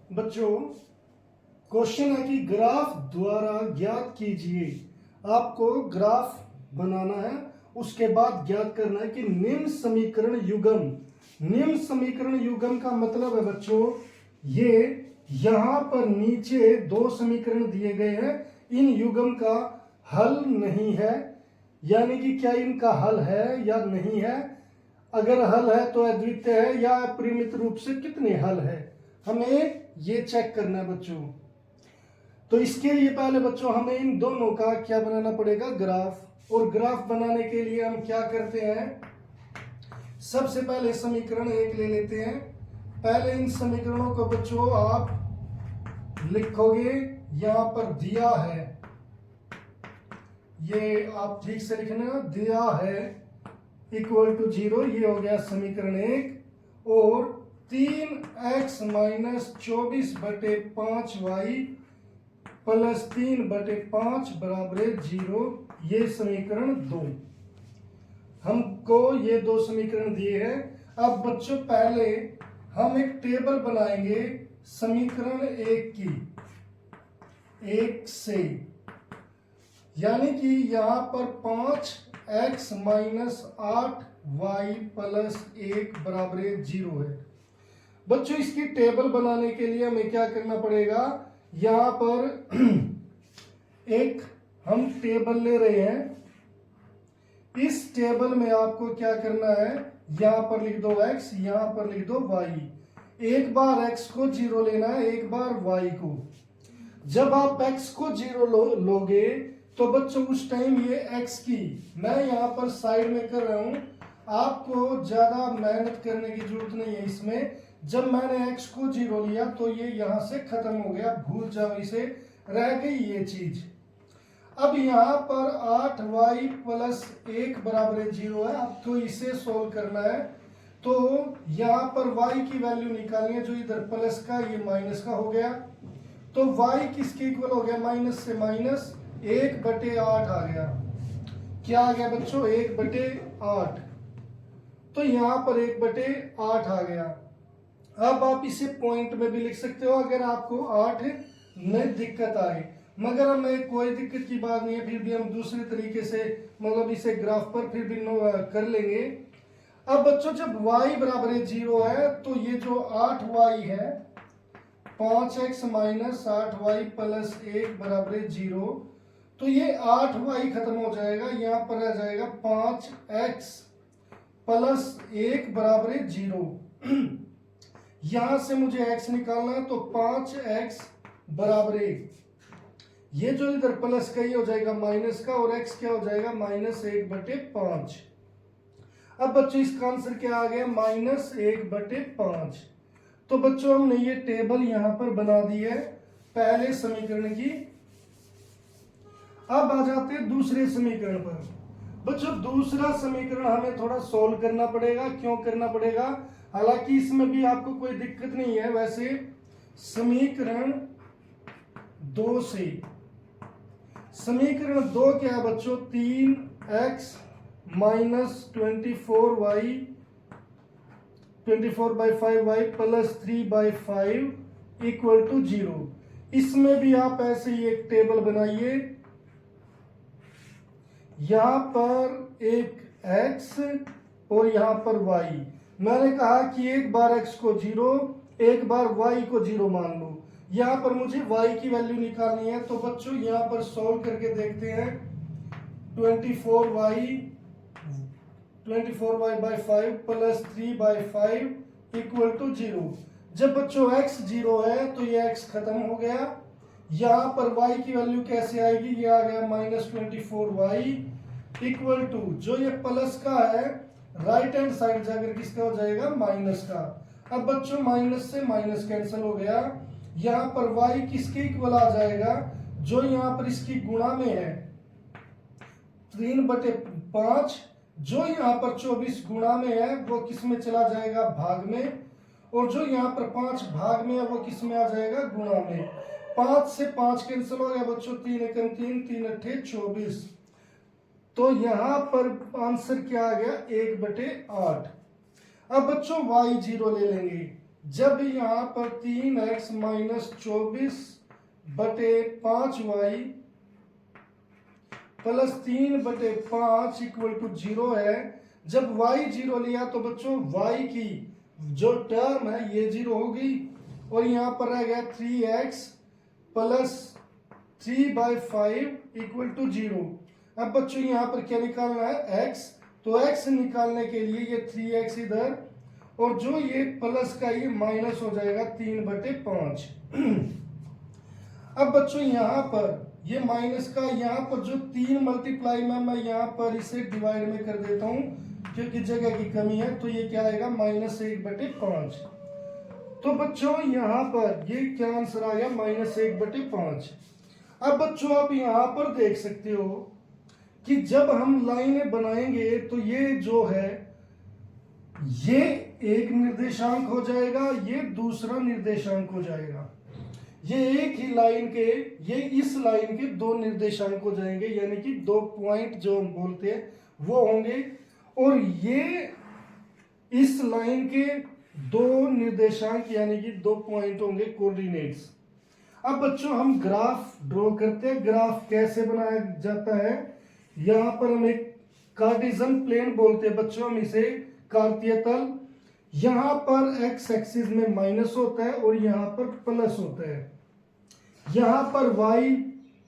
बच्चों क्वेश्चन है कि ग्राफ द्वारा ज्ञात कीजिए। आपको ग्राफ बनाना है, उसके बाद ज्ञात करना है कि निम्न समीकरण युग्म का मतलब है बच्चों ये यहां पर नीचे दो समीकरण दिए गए हैं, इन युग्म का हल नहीं है, यानी कि क्या इनका हल है या नहीं है। अगर हल है तो अद्वितीय है या अपरिमित रूप से कितने हल है, हमें ये चेक करना है बच्चों। तो इसके लिए पहले बच्चों हमें इन दोनों का क्या बनाना पड़ेगा, ग्राफ। और ग्राफ बनाने के लिए हम क्या करते हैं, सबसे पहले समीकरण एक ले लेते हैं। पहले इन समीकरणों को बच्चों आप लिखोगे, यहां पर दिया है, ये आप ठीक से लिखना, दिया है इक्वल टू 0, ये हो गया समीकरण एक। और 3x माइनस 24/5y प्लस 3/5 बराबर 0, ये समीकरण 2। हमको ये दो समीकरण दिए हैं। अब बच्चों पहले हम एक टेबल बनाएंगे समीकरण एक की, एक से, यानी कि यहां पर 5x माइनस 8y प्लस 1 बराबर 0 है। बच्चों इसकी टेबल बनाने के लिए हमें क्या करना पड़ेगा, यहां पर एक हम टेबल ले रहे हैं। इस टेबल में आपको क्या करना है, यहां पर लिख दो x, यहां पर लिख दो y। एक बार x को 0 लेना है, एक बार y को। जब आप x को 0 लोगे तो बच्चों उस टाइम ये x की, मैं यहां पर साइड में कर रहा हूं, आपको ज्यादा मेहनत करने की जरूरत नहीं है इसमें। जब मैंने x को 0 लिया तो ये यहां से खत्म हो गया, भूल जाओ इसे, रह गई ये चीज। अब यहां पर 8y प्लस 1 बराबर 0 है। अब तो इसे सोल्व करना है, तो यहां पर y की वैल्यू निकालनी है, जो इधर प्लस का ये माइनस का हो गया। तो y किसके इक्वल हो गया, माइनस से माइनस 1/8 आ गया। क्या आ गया बच्चों, 1/8। तो यहां पर 1/8 आ गया। अब आप इसे पॉइंट में भी लिख सकते हो अगर आपको 8 में दिक्कत आए, मगर हमें कोई दिक्कत की बात नहीं है, फिर भी हम दूसरे तरीके से मतलब इसे ग्राफ पर फिर भी कर लेंगे। अब बच्चों जब y बराबर 0 है तो ये जो 8y है, 5x माइनस 8y प्लस 1 बराबर 0, तो ये 8y खत्म हो जाएगा, यहां पर रह जाएगा 5x प्लस 1 बराबर 0। यहां से मुझे x निकालना है, तो 5x बराबर 1, ये जो इधर प्लस का ये हो जाएगा माइनस का, और x क्या हो जाएगा, -1/5। अब बच्चों इसका आंसर क्या आ गया, -1/5। तो बच्चों हमने ये टेबल यहां पर बना दी है पहले समीकरण की। अब आ जाते हैं दूसरे समीकरण पर। बच्चों दूसरा समीकरण हमें थोड़ा सोल्व करना पड़ेगा। क्यों करना पड़ेगा, हालांकि इसमें भी आपको कोई दिक्कत नहीं है। वैसे समीकरण 2 से, समीकरण 2 क्या है बच्चों, 3x minus 24/5y plus 3/5 equal to 0। इसमें भी आप ऐसे ही एक टेबल बनाइए, यहां पर एक x और यहां पर y। मैंने कहा कि एक बार x को 0, एक बार y को 0 मान लो। यहां पर मुझे y की वैल्यू निकालनी है, तो बच्चों यहां पर सॉल्व करके देखते हैं। 24y/5 plus 3/5 equal to 0। जब बच्चों x 0 है तो ये x खत्म हो गया। यहां पर y की वैल्यू कैसे आएगी, ये आ गया -24y इक्वल टू, जो ये प्लस का है राइट हैंड साइड जाकर किसका हो जाएगा, माइनस का। अब बच्चों माइनस से माइनस कैंसिल हो गया, यहां पर y किसके इक्वल आ जाएगा, जो यहां पर इसकी गुणा में है 3/5, जो यहां पर 24 गुणा में है वो किस में चला जाएगा, भाग में, और जो यहां पर 5 भाग में है वो किस में आ जाएगा, गुणा में। 5 से 5 कैंसिल हो गया बच्चों, 3 एकम 3, 3 अट्ठे 24। तो यहां पर आंसर क्या आ गया, 1/8। अब बच्चों y 0 ले लेंगे, जब यहाँ पर 3x minus 24/5y plus 3/5 equal to 0 है। जब y 0 लिया तो बच्चों y की जो टर्म है ये 0 होगी और यहाँ पर रह गया 3x प्लस 3/5 इक्वल टू 0। अब बच्चों यहाँ पर क्या निकालना है x, तो x निकालने के लिए ये 3x इधर और जो ये प्लस का ये माइनस हो जाएगा 3/5। अब बच्चों यहाँ पर ये माइनस का यहाँ पर जो 3 मल्टीप्लाई में मैं यहाँ पर इसे डिवाइड में कर देता हूँ क्योंकि जगह की कमी है, तो ये क्या आएगा -1/5। तो बच्चों यहाँ पर ये क्या आंसर आ गया -1/5। अब बच्चों आप यहाँ पर देख सकते हो कि जब हम लाइनें बनाएंगे तो ये जो है ये एक निर्देशांक हो जाएगा, ये दूसरा निर्देशांक हो जाएगा। ये एक ही लाइन के, ये इस लाइन के दो निर्देशांक हो जाएंगे, यानी कि 2 पॉइंट जो हम बोलते हैं वो होंगे, और ये इस लाइन के 2 निर्देशांक यानी कि 2 पॉइंट होंगे, कोऑर्डिनेट्स। अब बच्चों हम ग्राफ ड्रॉ करते हैं। ग्राफ कैसे बनाया जाता है, यहाँ पर हम एक कार्टेशियन प्लेन बोलते हैं बच्चों, हम इसे कार्तीय तल। यहाँ पर एक्स एक्सिस में माइनस होता है और यहाँ पर प्लस होता है। यहाँ पर y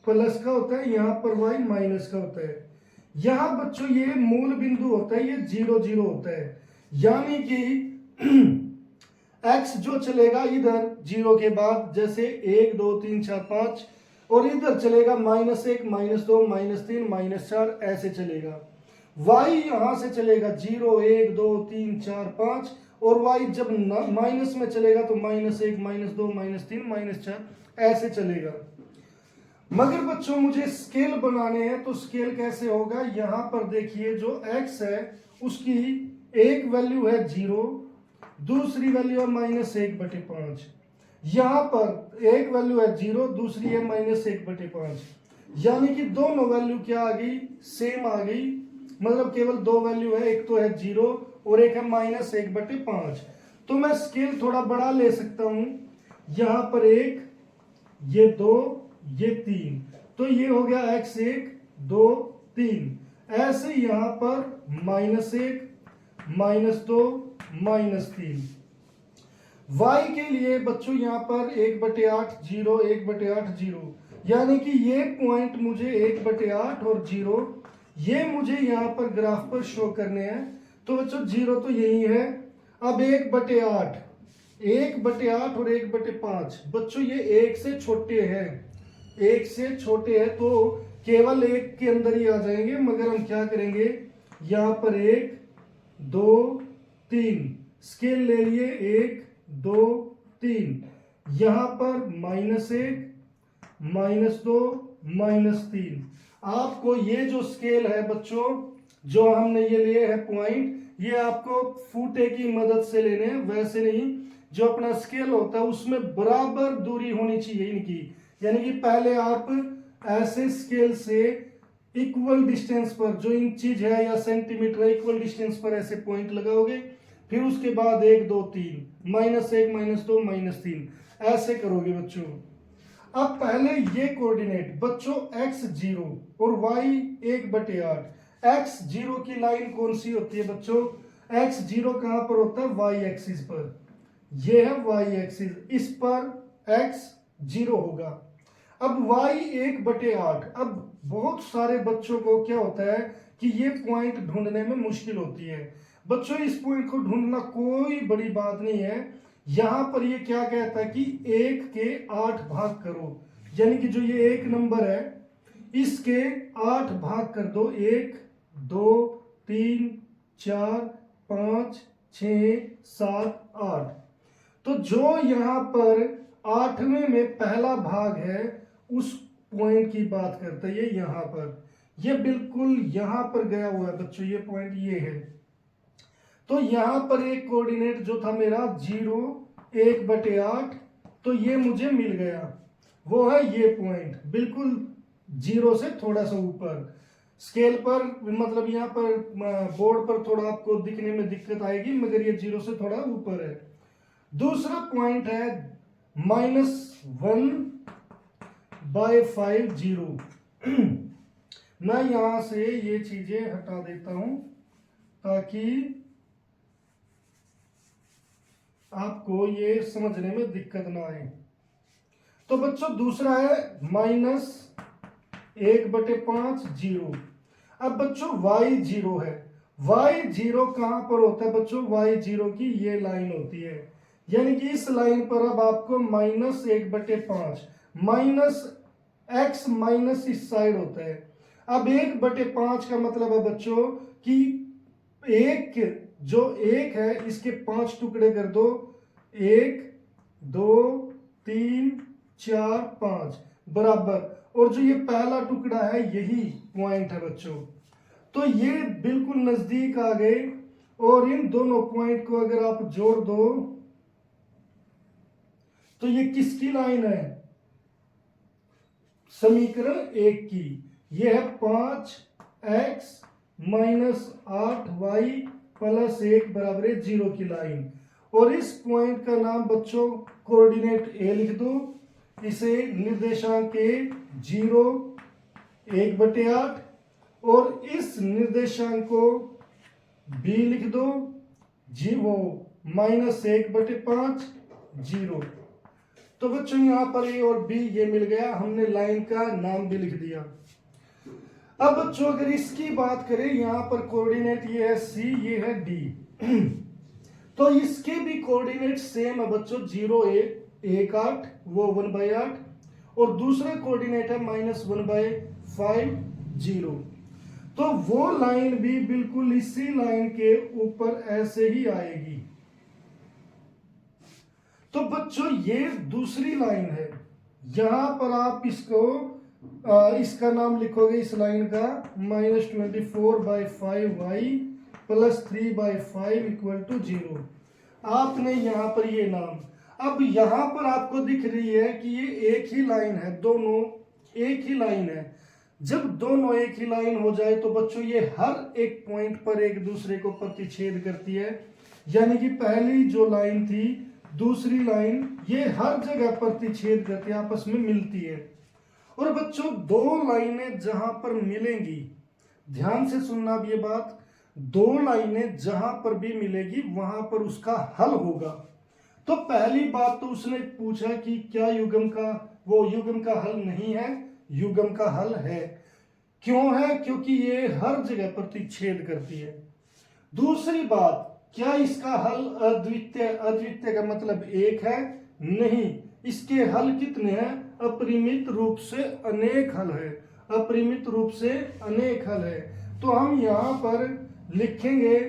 प्लस का होता है, यहाँ पर y माइनस का होता है। यहाँ बच्चों ये मूल बिंदु होता है, ये 0 0 होता है, यानी कि x जो चलेगा इधर 0 के बाद, जैसे 1 2 3 4 5, और इधर चलेगा -1 -2 -3 -4, ऐसे चलेगा। y यहां से चलेगा 0 1 2 3 4 5, और y जब माइनस में चलेगा तो -1 -2 -3 -4 ऐसे चलेगा। मगर बच्चों मुझे स्केल बनाने हैं, तो स्केल कैसे होगा, यहां पर देखिए जो x है उसकी एक वैल्यू है 0, दूसरी वैल्यू है -1/5। यहां पर एक वैल्यू है 0, दूसरी है -1/5, यानी कि दोनों वैल्यू क्या आ गई, सेम आ गई। मतलब केवल 2 वैल्यू है, एक तो है 0 और एक है -1/5। तो मैं स्केल थोड़ा बड़ा ले सकता हूं, यहां पर 1, ये 2, ये 3, तो ये हो गया x1 2 3। ऐसे यहां पर -1 -2 -3। y के लिए बच्चों यहां पर 1/8 0 1/8 0, यानी कि ये पॉइंट मुझे 1/8 और 0 ये मुझे यहाँ पर ग्राफ पर शो करने हैं। तो बच्चों 0 तो यही है। अब 1/8 1/8 और 1/5 बच्चों ये 1 से छोटे हैं, 1 से छोटे हैं तो केवल 1 के अंदर ही आ जाएंगे। मगर हम क्या करेंगे, यहाँ पर 1 2 3 स्केल ले लिए, 1 2 3, यहाँ पर -1 -2 -3। आपको ये जो स्केल है बच्चों, जो हमने ये लिए है पॉइंट, ये आपको फुटे की मदद से लेने हैं, वैसे नहीं। जो अपना स्केल होता है उसमें बराबर दूरी होनी चाहिए इनकी, यानी कि पहले आप ऐसे स्केल से इक्वल डिस्टेंस पर, जो इंचीज है या सेंटीमीटर है, इक्वल डिस्टेंस पर ऐसे पॉइंट लगाओगे, फिर उसके बाद 1 2 3 -1 -2 -3 ऐसे करोगे बच्चों। अब पहले ये कोऑर्डिनेट बच्चों x0 और y 1/8। x0 की लाइन कौन सी होती है बच्चों, x0 कहां पर होता है, y एक्सिस पर, ये है y एक्सिस, इस पर x0 होगा। अब y 1/8। अब बहुत सारे बच्चों को क्या होता है कि ये पॉइंट ढूंढने में मुश्किल होती है। बच्चों इस पॉइंट को ढूंढना कोई बड़ी बात नहीं है। यहां पर ये क्या कहता है कि 1 के 8 भाग करो, यानी कि जो ये 1 नंबर है इसके 8 भाग कर दो, 1 2 3 4 5 6 7 8। तो जो यहां पर 8वें में पहला भाग है उस पॉइंट की बात करते हैं। ये यहां पर, ये बिल्कुल यहां पर गया हुआ है बच्चों, ये पॉइंट ये है। तो यहां पर एक कोऑर्डिनेट जो था मेरा 0 1/8, तो ये मुझे मिल गया, वो है ये पॉइंट बिल्कुल 0 से थोड़ा सा ऊपर। स्केल पर मतलब यहाँ पर बोर्ड पर थोड़ा आपको दिखने में दिक्कत आएगी, मगर ये 0 से थोड़ा ऊपर है। दूसरा पॉइंट है -1/5 मैं यहां से ये चीजें हटा देता हूं ताकि आपको ये समझने में दिक्कत ना आए। तो बच्चों दूसरा है -1/5 0। अब बच्चों y0 है। y0 कहां पर होता है बच्चों? y0 की ये लाइन होती है, यानी कि इस लाइन पर अब आपको -1/5 माइनस x माइनस इस साइड होता है। अब 1/5 का मतलब है बच्चों कि एक जो एक है इसके 5 टुकड़े कर दो, 1 2 3 4 5 बराबर, और जो ये पहला टुकड़ा है यही पॉइंट है बच्चों। तो ये बिल्कुल नजदीक आ गए, और इन दोनों पॉइंट को अगर आप जोड़ दो तो ये किसकी लाइन है? समीकरण 1 की। यह है 5x माइनस 8y प्लस 1 बराबर 0 की लाइन। और इस पॉइंट का नाम बच्चों कोऑर्डिनेट ए लिख दो, इसे निर्देशांक के 0 1/8, और इस निर्देशांक को बी लिख दो जी वो -1/5 0। तो बच्चों यहां पर ए और बी ये मिल गया, हमने लाइन का नाम भी लिख दिया। अब बच्चों अगर इसकी बात करें, यहां पर कोऑर्डिनेट ये है सी, ये है डी, तो इसके भी कोऑर्डिनेट सेम है बच्चों, 0 1 8 वो 1/8, और दूसरा कोऑर्डिनेट है -1/5 0। तो वो लाइन भी बिल्कुल इसी लाइन के ऊपर ऐसे ही आएगी। तो बच्चों ये दूसरी लाइन है, यहां पर आप इसको इसका नाम लिखोगे इस लाइन का -24/5y प्लस 3/5 = 0। आपने यहां पर ये नाम, अब यहां पर आपको दिख रही है कि ये एक ही लाइन है, दोनों एक ही लाइन है। जब दोनों एक ही लाइन हो जाए तो बच्चों ये हर एक पॉइंट पर एक दूसरे को प्रतिच्छेद करती है, यानी कि पहली जो लाइन थी दूसरी लाइन ये हर जगह प्रतिच्छेद करती है, आपस में मिलती है। और बच्चों दो लाइनें जहां पर मिलेंगी, ध्यान से सुनना अब ये बात, दो लाइनें जहां पर भी मिलेगी वहां पर उसका हल होगा। तो पहली बात तो उसने पूछा कि क्या युग्म का, वो युग्म का हल नहीं है, युग्म का हल है। क्यों है? क्योंकि ये हर जगह प्रतिच्छेद करती है। दूसरी बात, क्या इसका हल अद्वितीय? अद्वितीय का मतलब एक है? नहीं, इसके हल कितने हैं? अपरिमित रूप से अनेक हल है, अपरिमित रूप से अनेक हल है। तो हम यहां पर लिखेंगे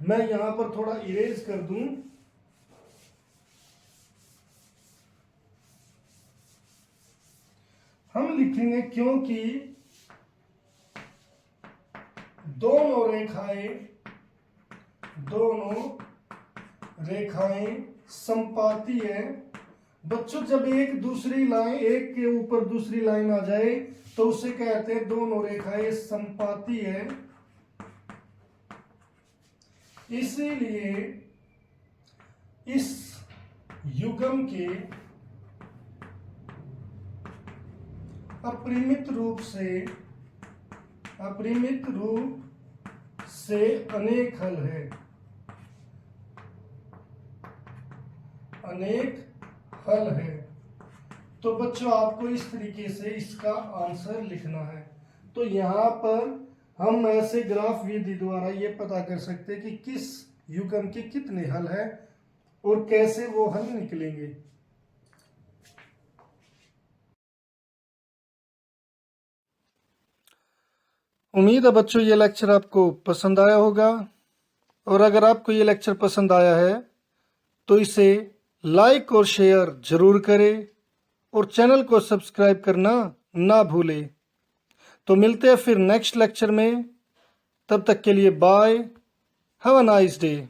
मैं यहां पर थोड़ा इरेज कर दूं, हम लिखेंगे क्योंकि दोनों रेखाएं संपाती है। बच्चों जब एक दूसरी लाइन, एक के ऊपर दूसरी लाइन आ जाए तो उसे कहते हैं दोनों रेखाएं संपाती है। इसीलिए इस युग्म के अपरिमित रूप से अनेक हल है, अनेक हल है। तो बच्चों आपको इस तरीके से इसका आंसर लिखना है। तो यहां पर हम ऐसे ग्राफ विधि द्वारा ये पता कर सकते हैं कि किस युग्म के कितने हल है और कैसे वो हल निकलेंगे। उम्मीद है बच्चों ये लेक्चर आपको पसंद आया होगा, और अगर आपको ये लेक्चर पसंद आया है तो इसे लाइक और शेयर जरूर करें, और चैनल को सब्सक्राइब करना ना भूलें। तो मिलते हैं फिर नेक्स्ट लेक्चर में, तब तक के लिए bye, have a nice day.